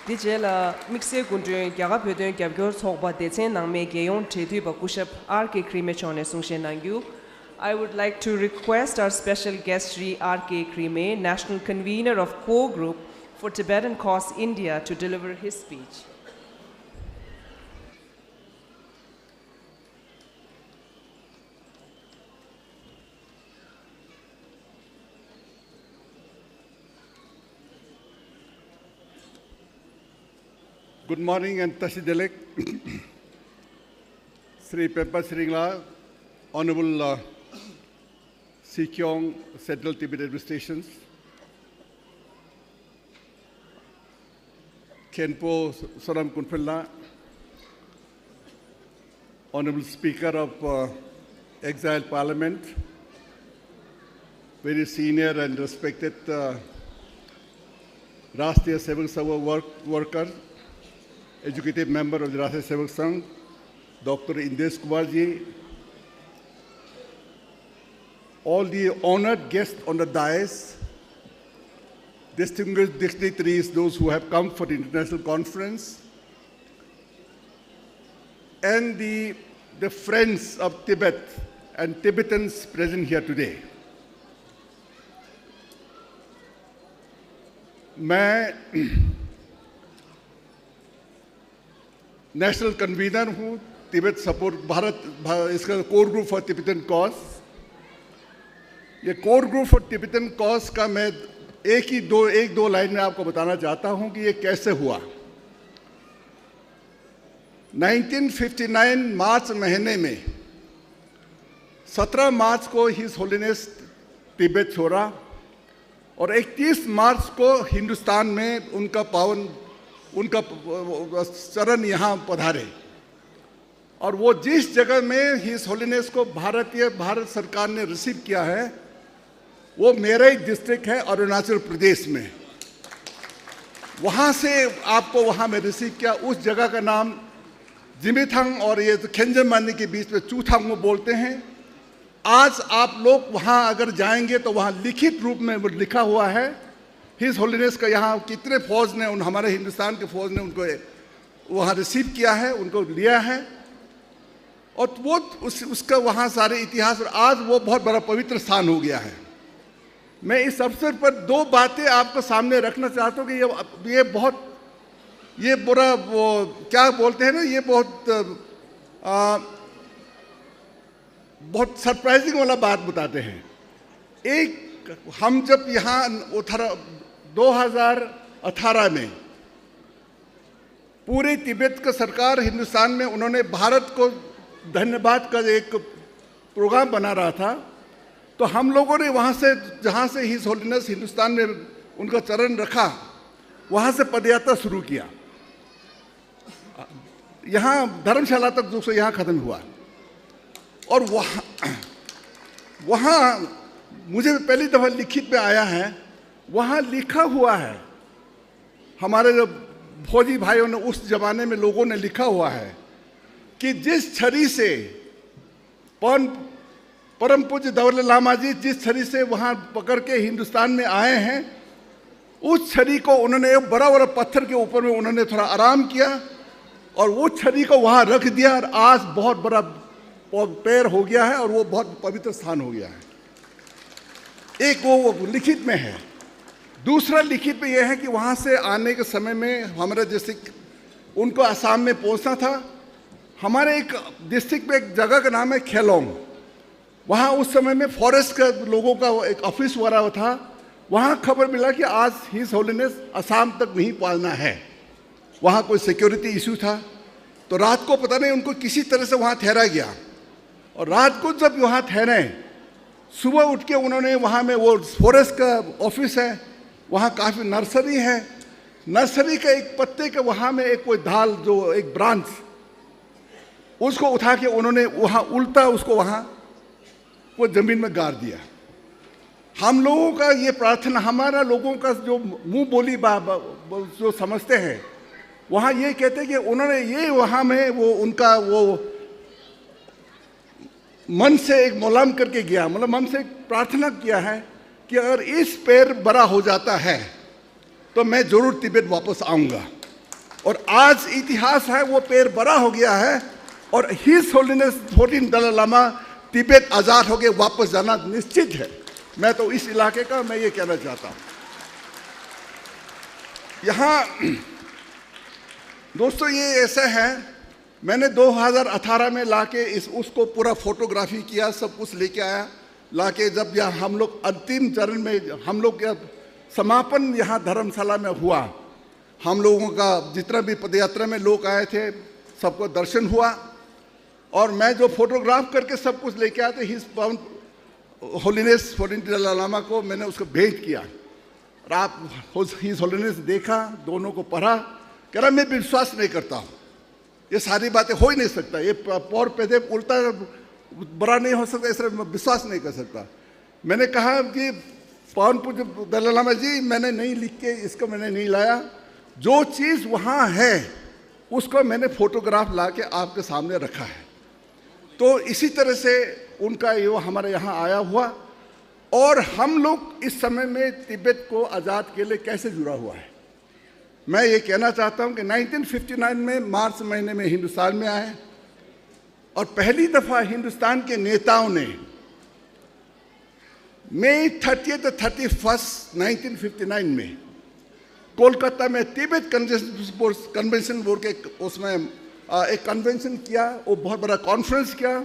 Dijela mixe kundu kyaga pödön kyabgyor sokba detsen nangme geyon chetu bakushap RK Krime chone sungshen nangyu. I would like to request our special guest Shri RK Krime, National Convener of Core Group for Tibetan Cause India, to deliver his speech. Good morning and Tashidelek, Sri Peppa Sringla, Honorable Sikyong Central Tibet Administrations, Khenpo Sonam Kunphella, Honorable Speaker of Exile Parliament, very senior and respected Rashtriya Sevak Sabha worker, Executive Member of the Rashtriya Sevak Sangh, Dr. Indesh Kumar ji, all the honored guests on the dais, distinguished dignitaries, those who have come for the international conference, and the friends of Tibet and Tibetans present here today. मैं national convener हूँ Tibet support Bharat इसका core group for Tibetan cause. ये core group for Tibetan cause का मैं एक दो line में आपको बताना चाहता हूँ कि ये कैसे हुआ। 1959 मार्च महीने में 17 मार्च को हिज होलीनेस तिब्बत छोड़ा और 31 मार्च को हिंदुस्तान में उनका चरण यहाँ पधारे और वो जिस जगह में हिज होलीनेस को भारत सरकार ने रिसीव किया है वो मेरा ही डिस्ट्रिक्ट है अरुणाचल प्रदेश में। वहाँ से आपको वहाँ में रिसीव किया। उस जगह का नाम जिमीथांग और ये खेंजमानी के बीच में चूथांग बोलते हैं। आज आप लोग वहाँ अगर जाएंगे तो वहाँ लिखित रूप में वो लिखा हुआ है हिज होलीनेस का यहाँ कितने फौज ने हमारे हिंदुस्तान के फौज ने उनको वहाँ रिसीव किया है, उनको लिया है और वो उसका वहाँ सारे इतिहास और आज वो बहुत बड़ा पवित्र स्थान हो गया है। मैं इस अवसर पर दो बातें आपको सामने रखना चाहता हूँ कि ये बुरा वो क्या बोलते हैं ना, ये बहुत सरप्राइजिंग वाला बात बताते हैं। एक हम जब यहाँ 2018 में पूरे तिब्बत का सरकार हिंदुस्तान में उन्होंने भारत को धन्यवाद का एक प्रोग्राम बना रहा था तो हम लोगों ने वहाँ से जहाँ से हिज होलीनेस हिंदुस्तान में उनका चरण रखा वहाँ से पदयात्रा शुरू किया। यहाँ धर्मशाला तक जो यहाँ ख़त्म हुआ और वहाँ मुझे पहली दफ़ा लिखित में आया है, वहाँ लिखा हुआ है, हमारे जो फौजी भाइयों ने उस ज़माने में लोगों ने लिखा हुआ है कि जिस छड़ी से परम पूज्य दौलत लामा जी जिस छड़ी से वहाँ पकड़ के हिंदुस्तान में आए हैं उस छड़ी को उन्होंने एक बड़ा पत्थर के ऊपर में उन्होंने थोड़ा आराम किया और वो छड़ी को वहाँ रख दिया और आज बहुत बड़ा पैर हो गया है और वो बहुत पवित्र स्थान हो गया है। एक वो लिखित में है। दूसरा लिखित में यह है कि वहाँ से आने के समय में हमारे डिस्ट्रिक्ट उनको असम में पहुँचना था। हमारे एक डिस्ट्रिक्ट में एक जगह का नाम है खेलोंग, वहाँ उस समय में फॉरेस्ट का लोगों का एक ऑफिस वगैरह था। वहाँ खबर मिला कि आज हिज होलीनेस असम तक नहीं पहुँचना है, वहाँ कोई सिक्योरिटी इशू था तो रात को पता नहीं उनको किसी तरह से वहाँ ठहरा गया और रात को जब वहाँ ठहरे सुबह उठ के उन्होंने वहाँ में वो फॉरेस्ट का ऑफिस है, वहाँ काफ़ी नर्सरी है, नर्सरी का एक पत्ते के वहाँ में एक कोई दाल जो एक ब्रांच उसको उठा के उन्होंने वहाँ उल्टा उसको वहाँ वो ज़मीन में गाड़ दिया। हम लोगों का ये प्रार्थना, हमारा लोगों का जो मुंह बोली जो समझते हैं वहाँ ये कहते हैं कि उन्होंने ये वहाँ में वो उनका वो मन से एक मौलाम करके गया, मतलब मन से एक प्रार्थना किया है कि अगर इस पैर बड़ा हो जाता है तो मैं ज़रूर तिब्बत वापस आऊँगा। और आज इतिहास है वो पेड़ बड़ा हो गया है और हिज होलीनेस 14 दलाई लामा तिब्बत आज़ाद होकर वापस जाना निश्चित है। मैं तो इस इलाके का मैं ये कहना चाहता हूँ। यहाँ दोस्तों ये ऐसा है, मैंने 2018 में लाके उसको पूरा फोटोग्राफी किया, सब कुछ लेके आया लाके। जब यहाँ हम लोग अंतिम चरण में हम लोग का समापन यहाँ धर्मशाला में हुआ, हम लोगों का जितना भी पदयात्रा में लोग आए थे सबको दर्शन हुआ और मैं जो फोटोग्राफ करके सब कुछ लेके आया था हिज होलीनेस 14 दलाई लामा को मैंने उसको भेंट किया और आप हिज होलीनेस देखा, दोनों को पढ़ा, कह रहा मैं विश्वास नहीं करता हूँ, ये सारी बातें हो ही नहीं सकता, ये पौर पैदे उल्टा बड़ा नहीं हो सकता, इसलिए मैं विश्वास नहीं कर सकता। मैंने कहा कि पावन पूज्य दलाई लामा जी, मैंने नहीं लिख के इसको मैंने नहीं लाया, जो चीज़ वहाँ है उसको मैंने फोटोग्राफ ला के आपके सामने रखा है। तो इसी तरह से उनका ये हमारे यहाँ आया हुआ और हम लोग इस समय में तिब्बत को आज़ाद के लिए कैसे जुड़ा हुआ है। मैं ये कहना चाहता हूँ कि 1959 में मार्च महीने में हिंदुस्तान में आए और पहली दफ़ा हिंदुस्तान के नेताओं ने मई 30 to 31 1959 में कोलकाता में तिब्बत कन्वेंशन बोर्ड के उसमें एक कन्वेंशन किया, वो बहुत बड़ा कॉन्फ्रेंस किया।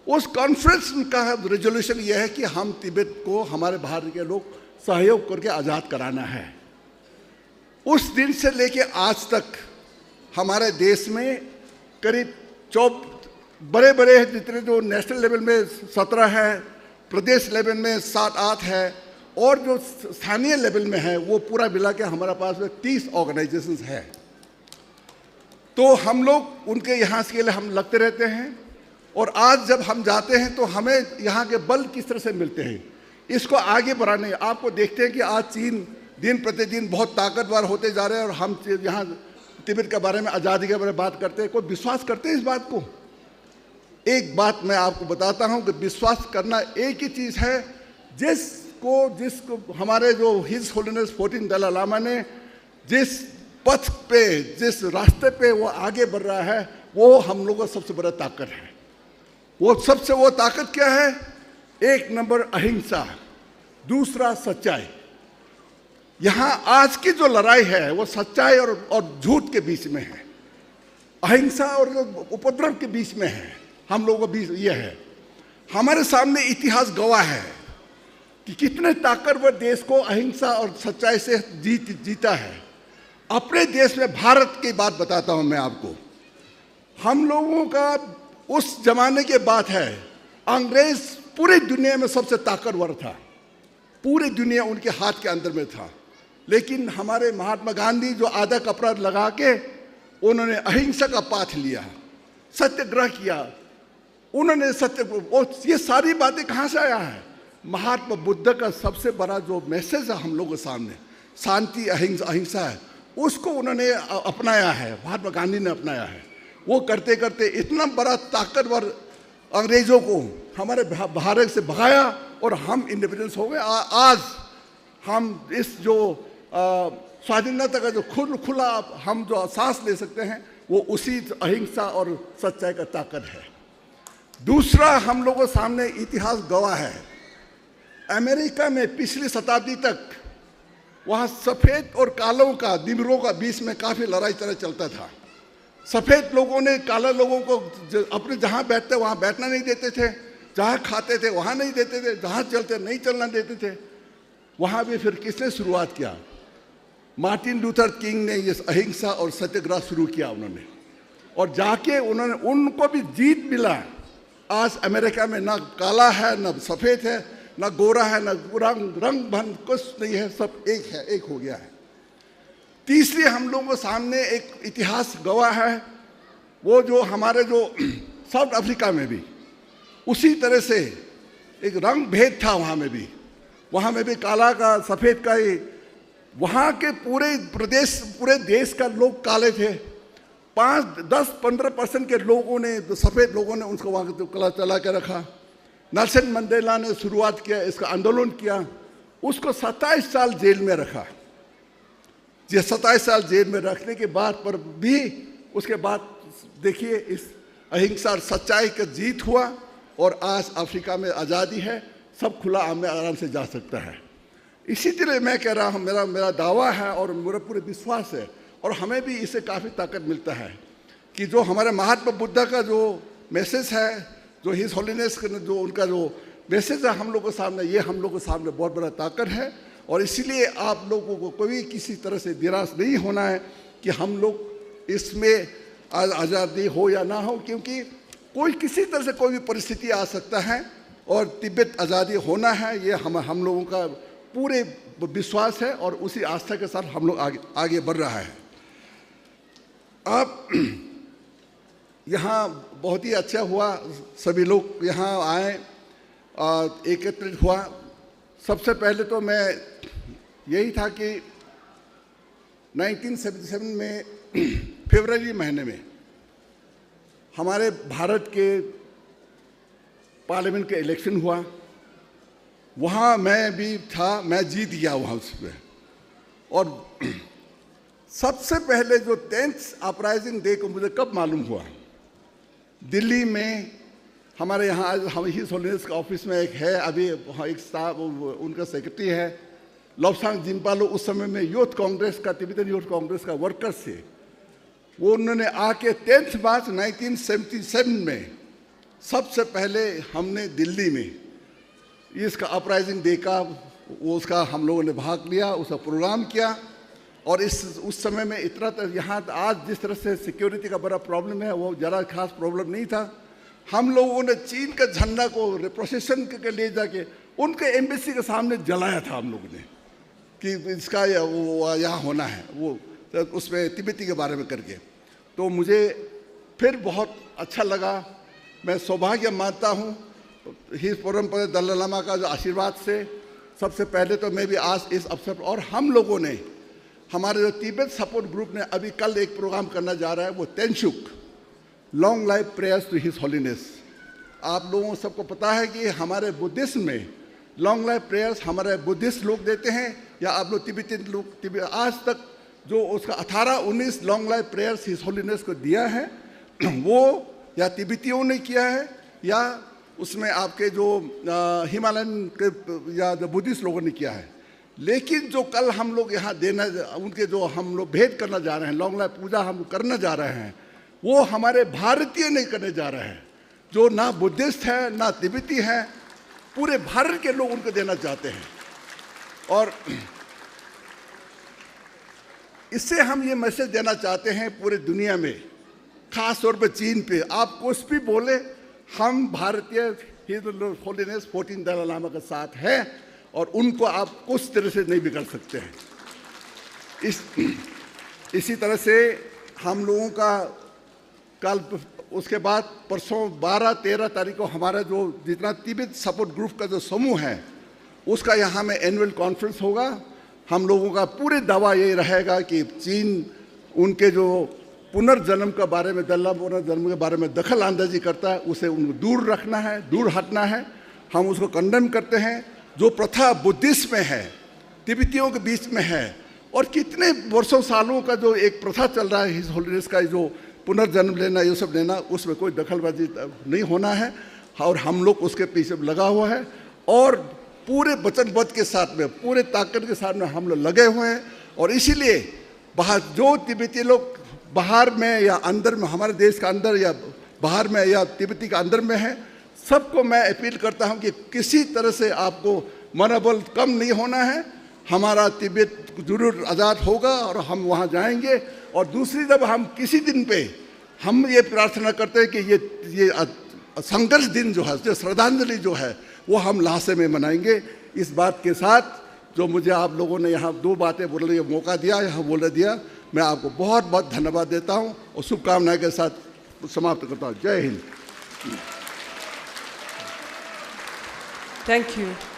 उस कॉन्फ्रेंस का रेजोल्यूशन यह है कि हम तिब्बत को हमारे भारत के लोग सहयोग करके आज़ाद कराना है। उस दिन से लेके आज तक हमारे देश में करीब बड़े बड़े जितने जो नेशनल लेवल में 17 है, प्रदेश लेवल में 7-8 है और जो स्थानीय लेवल में है वो पूरा मिला के हमारे पास में 30 ऑर्गेनाइजेशंस है। तो हम लोग उनके यहाँ के लिए हम लगते रहते हैं और आज जब हम जाते हैं तो हमें यहाँ के बल किस तरह से मिलते हैं, इसको आगे बढ़ाने। आपको देखते हैं कि आज चीन दिन प्रतिदिन बहुत ताकतवर होते जा रहे हैं और हम यहाँ तिब्बत के बारे में, आज़ादी के बारे में बात करते हैं। कोई विश्वास करते हैं इस बात को? एक बात मैं आपको बताता हूँ कि विश्वास करना एक ही चीज़ है, जिसको हमारे जो हिज होलीनेस 14 दलाई लामा ने जिस पथ पे, जिस रास्ते पे वो आगे बढ़ रहा है, वो हम लोगों का सबसे बड़ा ताकत है। वो ताकत क्या है? एक नंबर अहिंसा, दूसरा सच्चाई। यहाँ आज की जो लड़ाई है वो सच्चाई और झूठ के बीच में है, अहिंसा और उपद्रव के बीच में है। हम लोगों के बीच ये है। हमारे सामने इतिहास गवाह है कि कितने ताकतवर देश को अहिंसा और सच्चाई से जीता है। अपने देश में भारत की बात बताता हूँ मैं आपको। हम लोगों का उस जमाने की बात है, अंग्रेज पूरी दुनिया में सबसे ताकतवर था, पूरी दुनिया उनके हाथ के अंदर में था। लेकिन हमारे महात्मा गांधी जो आधा कपड़ा लगा के उन्होंने अहिंसा का पाठ लिया, सत्याग्रह किया, उन्होंने ये सारी बातें कहाँ से आया है? महात्मा बुद्ध का सबसे बड़ा जो मैसेज है हम लोगों के सामने, शांति अहिंसा है, उसको उन्होंने अपनाया है, महात्मा गांधी ने अपनाया है। वो करते करते इतना बड़ा ताकतवर अंग्रेजों को हमारे भारत से भगाया और हम इंडिपेंडेंस हो गए। आज हम इस जो स्वाधीनता का जो खुला हम जो सांस ले सकते हैं वो उसी अहिंसा और सच्चाई का ताकत है। दूसरा, हम लोगों के सामने इतिहास गवाह है, अमेरिका में पिछली शताब्दी तक वहाँ सफ़ेद और कालों का, दिमरों का बीच में काफ़ी लड़ाई चलता था। सफ़ेद लोगों ने काले लोगों को अपने जहाँ बैठते वहाँ बैठना नहीं देते थे, जहाँ खाते थे वहाँ नहीं देते थे, जहाँ चलते नहीं चलना देते थे। वहाँ भी फिर किसने शुरुआत किया? मार्टिन लूथर किंग ने ये अहिंसा और सत्याग्रह शुरू किया उन्होंने, और जाके उन्होंने उनको भी जीत मिला। आज अमेरिका में ना काला है, ना सफ़ेद है, ना गोरा है, ना रंग भन कुछ नहीं है, सब एक है, एक हो गया है। तीसरी, हम लोगों के सामने एक इतिहास गवाह है, वो जो हमारे जो साउथ अफ्रीका में भी उसी तरह से एक रंग भेद था। वहाँ में भी काला का सफ़ेद का ही, वहाँ के पूरे देश का लोग काले थे। 5-10-15% के लोगों ने, सफ़ेद लोगों ने उसको वहाँ के चला के रखा। नेल्सन मंडेला ने शुरुआत किया, इसका आंदोलन किया, उसको 27 साल जेल में रखा। 27 साल जेल में रखने के बाद पर भी उसके बाद देखिए इस अहिंसा और सच्चाई का जीत हुआ और आज अफ्रीका में आज़ादी है, सब खुला आराम से जा सकता है। इसी तरह मैं कह रहा हूँ, मेरा दावा है और मेरा पूरे विश्वास है और हमें भी इससे काफ़ी ताकत मिलता है कि जो हमारे महात्मा बुद्ध का जो मैसेज है, जो हिज होलीनेस का जो उनका जो मैसेज है हम लोगों के सामने, ये हम लोगों के सामने बहुत बड़ा ताकत है। और इसीलिए आप लोगों को कोई किसी तरह से निराश नहीं होना है कि हम लोग इसमें आज़ादी हो या ना हो, क्योंकि कोई किसी तरह से कोई भी परिस्थिति आ सकता है और तिब्बत आज़ादी होना है, ये हम लोगों का पूरे विश्वास है और उसी आस्था के साथ हम लोग आगे बढ़ रहा है। आप यहाँ बहुत ही अच्छा हुआ, सभी लोग यहाँ आए, एकत्रित हुआ। सबसे पहले तो मैं यही था कि 1977 में फरवरी महीने में हमारे भारत के पार्लियामेंट के इलेक्शन हुआ, वहाँ मैं भी था, मैं जीत गया वहाँ उसमें। और सबसे पहले जो 10th अपराइजिंग डे को मुझे कब मालूम हुआ, दिल्ली में हमारे यहाँ आज हम हिज होलीनेस का ऑफिस में एक है, अभी एक साहब उनका सेक्रेटरी है लोब्सांग जिम्पालो, उस समय में यूथ कांग्रेस का, तिब्बतन यूथ कांग्रेस का वर्कर्स थे, वो उन्होंने आके 10 मार्च 1977 में सबसे पहले हमने दिल्ली में इसका अपराइजिंग डे का उसका हम लोगों ने भाग लिया, उसका प्रोग्राम किया। और उस समय में इतना यहाँ आज जिस तरह से सिक्योरिटी का बड़ा प्रॉब्लम है, वो ज़रा खास प्रॉब्लम नहीं था। हम लोगों ने चीन का झंडा को प्रोसेशन के ले जाके उनके एम्बेसी के सामने जलाया था हम लोगों ने कि इसका यहाँ होना है, वो उसमें तिब्बती के बारे में करके। तो मुझे फिर बहुत अच्छा लगा, मैं सौभाग्य मानता हूँ हिज परम्परा दलाई लामा का जो आशीर्वाद से। सबसे पहले तो मैं भी आज इस अवसर पर, और हम लोगों ने हमारे जो तिब्बत सपोर्ट ग्रुप ने अभी कल एक प्रोग्राम करना जा रहा है, वो Tenshug long life prayers to his holiness. आप लोगों सबको पता है कि हमारे बुद्धिज्म में लॉन्ग लाइफ प्रेयर्स हमारे बुद्धिस्ट लोग देते हैं, या आप लोग तिब्बती लोग आज तक जो उसका 18-19 long life prayers his holiness को दिया है, वो या तिब्बतियों ने किया है या उसमें आपके जो हिमालयन के या जो बुद्धिस्ट लोगों ने किया है। लेकिन जो कल हम लोग यहाँ देना, उनके जो हम लोग भेंट करना जा रहे हैं, लॉन्ग लाइफ पूजा हम करना जा रहे हैं, वो हमारे भारतीय नहीं करने जा रहे हैं, जो ना बुद्धिस्ट है ना तिब्बती है, पूरे भारत के लोग उनको देना चाहते हैं। और इससे हम ये मैसेज देना चाहते हैं पूरे दुनिया में, खास तौर पर चीन पे, आप कुछ भी बोले, हम भारतीय हिज होलीनेस 14 दलाई लामा के साथ हैं और उनको आप कुछ तरह से नहीं बिगड़ सकते हैं। इसी तरह से हम लोगों का कल उसके बाद परसों 12-13 तारीख को हमारा जो जितना तिब्बत सपोर्ट ग्रुप का जो समूह है उसका यहाँ में एनुअल कॉन्फ्रेंस होगा। हम लोगों का पूरे दावा यही रहेगा कि चीन उनके जो पुनर्जन्म के बारे में, दलाई पुनर्जन्म के बारे में दखल अंदाजी करता है, उसे उनको दूर रखना है, दूर हटना है। हम उसको कंडेम करते हैं। जो प्रथा बुद्धिस्ट में है, तिब्बतियों के बीच में है, और कितने वर्षों सालों का जो एक प्रथा चल रहा है हिज होलीनेस का, जो पुनर्जन्म लेना, ये सब लेना, उसमें कोई दखलबाजी नहीं होना है। और हम लोग उसके पीछे लगा हुआ है और पूरे वचनबद्ध के साथ में, पूरे ताकत के साथ में हम लोग लगे हुए हैं। और इसीलिए बाहर जो तिब्बती लोग बाहर में या अंदर में, हमारे देश का अंदर या बाहर में या तिब्बती का अंदर में है, सबको मैं अपील करता हूं कि किसी तरह से आपको मनोबल कम नहीं होना है। हमारा तिब्बत जरूर आज़ाद होगा और हम वहां जाएंगे। और दूसरी जब हम किसी दिन पे हम ये प्रार्थना करते हैं कि ये संघर्ष दिन जो है, जो श्रद्धांजलि जो है, वो हम लहासे में मनाएंगे। इस बात के साथ जो मुझे आप लोगों ने यहाँ 2 बातें बोलने का मौका दिया, यहाँ बोलने दिया, मैं आपको बहुत बहुत धन्यवाद देता हूँ और शुभकामनाएं के साथ समाप्त करता हूँ। जय हिंद। Thank you.